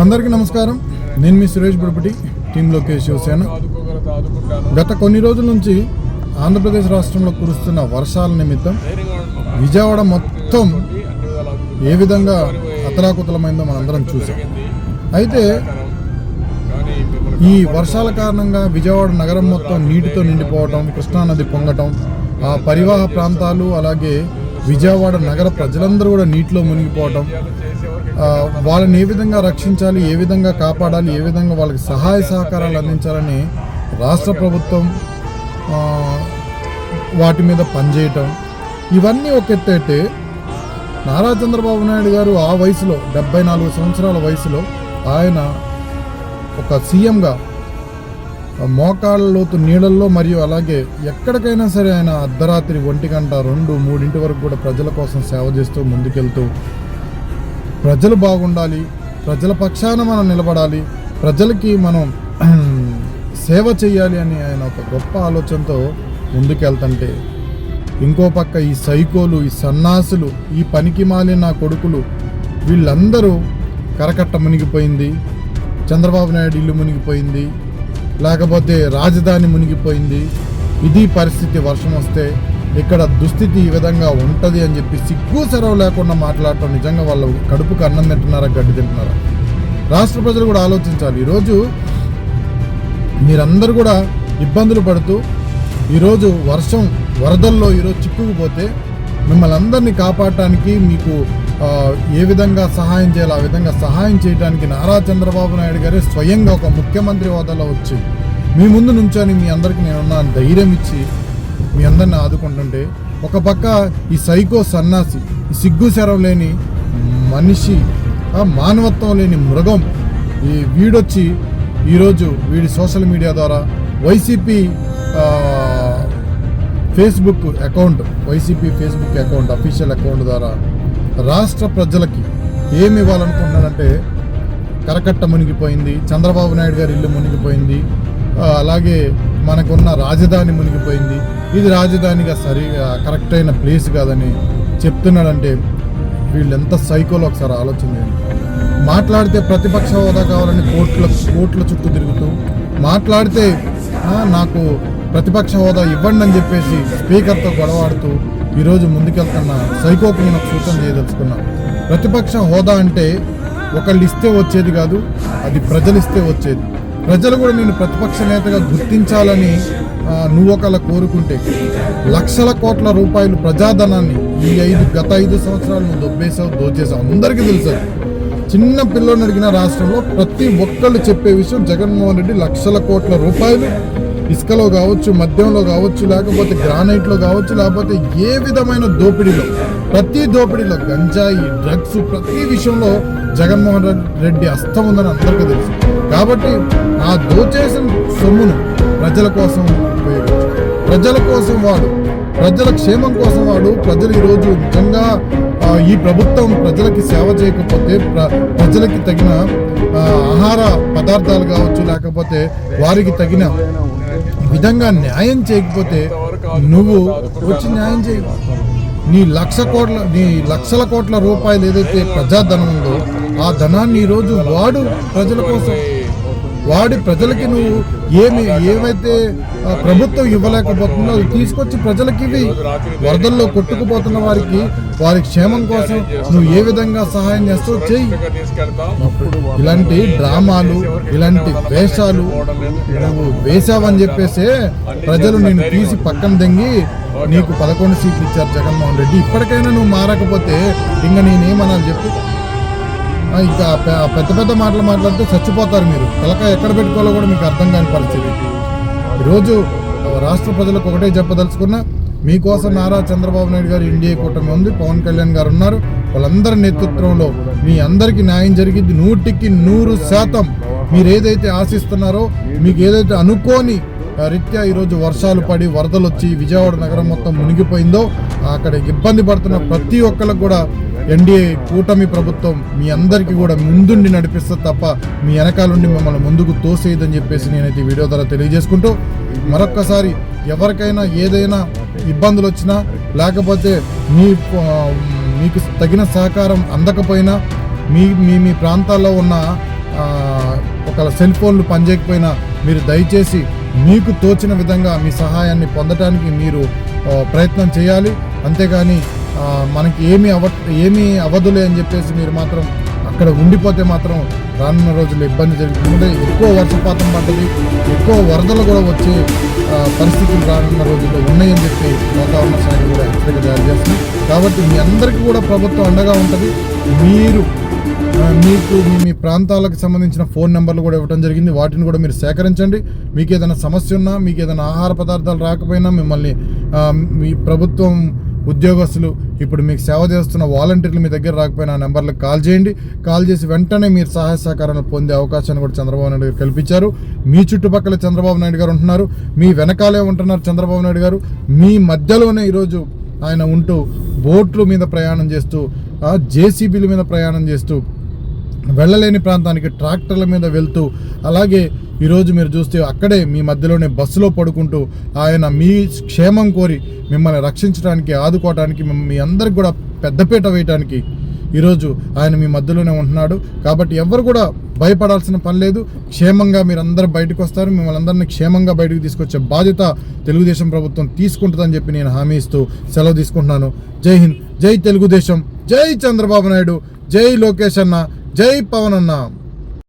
అందరికీ నమస్కారం. నేను మీ సురేష్ బురపటి, టీమ్ లోకేష్ శివసేన. గత కొన్ని రోజుల నుంచి ఆంధ్రప్రదేశ్ రాష్ట్రంలో కురుస్తున్న వర్షాల నిమిత్తం విజయవాడ మొత్తం ఏ విధంగా అతలాకుతలమైందో మనందరం చూసాం. అయితే ఈ వర్షాల కారణంగా విజయవాడ నగరం మొత్తం నీటితో నిండిపోవటం, కృష్ణానది పొంగటం, ఆ పరివాహ ప్రాంతాలు అలాగే విజయవాడ నగర ప్రజలందరూ కూడా నీటిలో మునిగిపోవటం, వాళ్ళని ఏ విధంగా రక్షించాలి, ఏ విధంగా కాపాడాలి, ఏ విధంగా వాళ్ళకి సహాయ సహకారాలు అందించాలని రాష్ట్ర ప్రభుత్వం వాటి మీద పనిచేయటం, ఇవన్నీ ఒక ఎత్తైతే నారా చంద్రబాబు నాయుడు గారు ఆ వయసులో 74 సంవత్సరాల వయసులో ఆయన ఒక సీఎంగా మోకాళ్ళ లోతు నీళ్ళల్లో మరియు అలాగే ఎక్కడికైనా సరే ఆయన అర్ధరాత్రి 1 గంట 2, 3 వరకు కూడా ప్రజల కోసం సేవ చేస్తూ ముందుకెళ్తూ ప్రజలు బాగుండాలి, ప్రజల పక్షాన మనం నిలబడాలి, ప్రజలకి మనం సేవ చేయాలి అని ఆయన ఒక గొప్ప ఆలోచనతో ముందుకెళ్తుంటే, ఇంకో పక్క ఈ సైకోలు, ఈ సన్నాసులు, ఈ పనికి మాలిన కొడుకులు వీళ్ళందరూ కరకట్ట మునిగిపోయింది, చంద్రబాబు నాయుడు ఇల్లు మునిగిపోయింది, లేకపోతే రాజధాని మునిగిపోయింది, ఇది పరిస్థితి, వర్షం వస్తే ఇక్కడ దుస్థితి ఈ విధంగా ఉంటుంది అని చెప్పి సిగ్గు సెరవు లేకుండా మాట్లాడటం నిజంగా వాళ్ళు కడుపుకు అన్నం తింటున్నారా, గడ్డి తింటున్నారా? రాష్ట్ర ప్రజలు కూడా ఆలోచించాలి. ఈరోజు మీరందరూ కూడా ఇబ్బందులు పడుతూ ఈరోజు వరదల్లో ఈరోజు చిక్కుకుపోతే మిమ్మల్ని అందరినీ కాపాడటానికి మీకు ఏ విధంగా సహాయం చేయాలో ఆ విధంగా సహాయం చేయడానికి నారా చంద్రబాబు నాయుడు గారే స్వయంగా ఒక ముఖ్యమంత్రి హోదాలో వచ్చి మీ ముందు నుంచొని మీ అందరికీ నేనున్నా ధైర్యం ఇచ్చి మీ అందరిని ఆదుకుంటుంటే, ఒక పక్క ఈ సైకో సన్నాసి, ఈ సిగ్గు శరం లేని మనిషి, మానవత్వం లేని మృగం ఈ వీడొచ్చి ఈరోజు వీడి సోషల్ మీడియా ద్వారా YCP Facebook account official account ద్వారా రాష్ట్ర ప్రజలకి ఏమి ఇవ్వాలనుకుంటున్నాడంటే, కరకట్ట మునిగిపోయింది, చంద్రబాబు నాయుడు గారి ఇల్లు మునిగిపోయింది, అలాగే మనకున్న రాజధాని మునిగిపోయింది, ఇది రాజధానిగా కరెక్ట్ అయిన ప్లేస్ కాదని చెప్తున్నాడంటే వీళ్ళు ఎంత సైకోలో ఒకసారి ఆలోచన చేయండి. మాట్లాడితే ప్రతిపక్ష హోదా కావాలని కోట్ల చుట్టూ తిరుగుతూ, మాట్లాడితే నాకు ప్రతిపక్ష హోదా ఇవ్వండి అని చెప్పేసి స్పీకర్తో గొడవాడుతూ ఈరోజు ముందుకెళ్తున్న సైకోకు నేను ఒక సూచన చేయదలుచుకున్నా. ప్రతిపక్ష హోదా అంటే ఒకళ్ళు ఇస్తే వచ్చేది కాదు, అది ప్రజలు ఇస్తే వచ్చేది. ప్రజలు కూడా నేను ప్రతిపక్ష నేతగా గుర్తించాలని నువ్వు ఒకళ్ళ కోరుకుంటే లక్షల కోట్ల రూపాయలు ప్రజాధనాన్ని గత 5 సంవత్సరాలు నువ్వు దోచేసావు. అందరికీ తెలుసు. చిన్న పిల్లల్ని అడిగిన రాష్ట్రంలో ప్రతి ఒక్కళ్ళు చెప్పే విషయం, జగన్మోహన్ రెడ్డి లక్షల కోట్ల రూపాయలు ఇసుకలో కావచ్చు, మద్యంలో కావచ్చు, లేకపోతే గ్రానైట్లో కావచ్చు, లేకపోతే ఏ విధమైన దోపిడీలో, ప్రతి దోపిడీలో గంజాయి, డ్రగ్స్, ప్రతి విషయంలో జగన్మోహన్ రెడ్డి హస్తం ఉందని అందరికీ తెలుసు. కాబట్టి ఆ దోచేసిన సొమ్మును ప్రజల కోసం ఉపయోగించు, ప్రజల కోసం వాడు, ప్రజల క్షేమం కోసం వాడు. ప్రజలు ఈరోజు నిజంగా ఈ ప్రభుత్వం ప్రజలకి సేవ చేయకపోతే, ప్రజలకి తగిన ఆహార పదార్థాలు కావచ్చు, లేకపోతే వారికి తగిన విధంగా న్యాయం చేయకపోతే నువ్వు వచ్చి న్యాయం చేయ. నీ లక్షల కోట్ల రూపాయలు ఏదైతే ప్రజాధనం ఉందో ఆ ధనాన్ని ఈరోజు ప్రజల కోసం వాడి ప్రజలకి నువ్వు ఏమైతే ప్రభుత్వం ఇవ్వలేకపోతుందో అది తీసుకొచ్చి ప్రజలకి ఇవి. వరదల్లో కొట్టుకుపోతున్న వారి క్షేమం కోసం నువ్వు ఏ విధంగా సహాయం చేస్తావు చెయ్యి. ఇలాంటి డ్రామాలు, ఇలాంటి వేషాలు నువ్వు వేసావని చెప్పేసి ప్రజలు నేను తీసి పక్కన దెంగి నీకు 11 సీట్లు ఇచ్చారు జగన్మోహన్ రెడ్డి. ఇప్పటికైనా నువ్వు మారకపోతే ఇంకా నేనేమనాలి చెప్పు? ఇంకా పెద్ద మాటలు మాట్లాడితే చచ్చిపోతారు మీరు. తలకాయ ఎక్కడ పెట్టుకోవాలో కూడా మీకు అర్థం కాని పరిస్థితి. ఈరోజు రాష్ట్ర ప్రజలకు ఒకటే చెప్పదలుచుకున్నా, మీకోసం నారా చంద్రబాబు నాయుడు గారు ఎన్డీఏ కూటమి ఉంది, పవన్ కళ్యాణ్ గారు ఉన్నారు. వాళ్ళందరి నేతృత్వంలో మీ అందరికీ న్యాయం జరిగింది. 100కి 100% మీరు ఏదైతే ఆశిస్తున్నారో, మీకు ఏదైతే అనుకోని రీత్యా ఈరోజు వర్షాలు పడి వరదలు వచ్చి విజయవాడ నగరం మొత్తం మునిగిపోయిందో, అక్కడ ఇబ్బంది పడుతున్న ప్రతి ఒక్కరికి కూడా ఎన్డీఏ కూటమి ప్రభుత్వం మీ అందరికీ కూడా ముందుండి నడిపిస్తుంది తప్ప మీ వెనకాలండి మిమ్మల్ని ముందుకు తోసేయదని చెప్పేసి నేనైతే ఈ వీడియో ద్వారా తెలియజేసుకుంటూ, మరొక్కసారి ఎవరికైనా ఏదైనా ఇబ్బందులు వచ్చినా, లేకపోతే మీకు తగిన సహకారం అందకపోయినా, మీ ప్రాంతాల్లో ఉన్న ఒక సెల్ ఫోన్లు పనిచేయకపోయినా మీరు దయచేసి మీకు తోచిన విధంగా మీ సహాయాన్ని పొందడానికి మీరు ప్రయత్నం చేయాలి. అంతేగాని మనకి ఏమీ అవ్వదులే అని చెప్పేసి మీరు మాత్రం అక్కడ ఉండిపోతే మాత్రం రానున్న రోజుల్లో ఇబ్బంది జరుగుతుంది. ఎక్కువ వర్షపాతం పడ్డది, ఎక్కువ వరదలు కూడా వచ్చే పరిస్థితులు రానున్న రోజుల్లో ఉన్నాయని చెప్పి వాతావరణ శాఖ కూడా హెచ్చరిక జారీ చేస్తుంది. కాబట్టి మీ అందరికీ కూడా ప్రభుత్వం అండగా ఉంటుంది. మీకు మీ ప్రాంతాలకు సంబంధించిన ఫోన్ నెంబర్లు కూడా ఇవ్వడం జరిగింది. వాటిని కూడా మీరు సేకరించండి. మీకు ఏదైనా సమస్య ఉన్నా, మీకు ఏదైనా ఆహార పదార్థాలు రాకపోయినా, మిమ్మల్ని మీ ప్రభుత్వం ఉద్యోగస్తులు ఇప్పుడు మీకు సేవ చేస్తున్న వాలంటీర్లు మీ దగ్గర రాకపోయినా ఆ నెంబర్లకు కాల్ చేయండి. కాల్ చేసి వెంటనే మీరు సహాయ సహకారాలు పొందే అవకాశాన్ని కూడా చంద్రబాబు నాయుడు గారు కల్పించారు. మీ చుట్టుపక్కల చంద్రబాబు నాయుడు గారు ఉంటున్నారు, మీ వెనకాలే ఉంటున్నారు చంద్రబాబు నాయుడు గారు. మీ మధ్యలోనే ఈరోజు ఆయన ఉంటూ బోట్ల మీద ప్రయాణం చేస్తూ, జేసీబీల మీద ప్రయాణం చేస్తూ, వెళ్ళలేని ప్రాంతానికి ట్రాక్టర్ల మీద వెళ్తూ, అలాగే ఈరోజు మీరు చూస్తే అక్కడే మీ మధ్యలోనే బస్సులో పడుకుంటూ ఆయన మీ క్షేమం కోరి మిమ్మల్ని రక్షించడానికి, ఆదుకోవడానికి, మీ అందరికి కూడా పెద్దపీట వేయడానికి ఈరోజు ఆయన మీ మధ్యలోనే ఉంటున్నాడు. కాబట్టి ఎవరు కూడా భయపడాల్సిన పని లేదు. క్షేమంగా మీరందరూ బయటకు వస్తారు. మిమ్మల్ని అందరినీ క్షేమంగా బయటకు తీసుకొచ్చే బాధ్యత తెలుగుదేశం ప్రభుత్వం తీసుకుంటుందని చెప్పి నేను హామీ ఇస్తూ సెలవు తీసుకుంటున్నాను. జై హింద్, జై తెలుగుదేశం, జై చంద్రబాబు నాయుడు, జై లోకేష్ అన్న, జై పవన్ అన్న.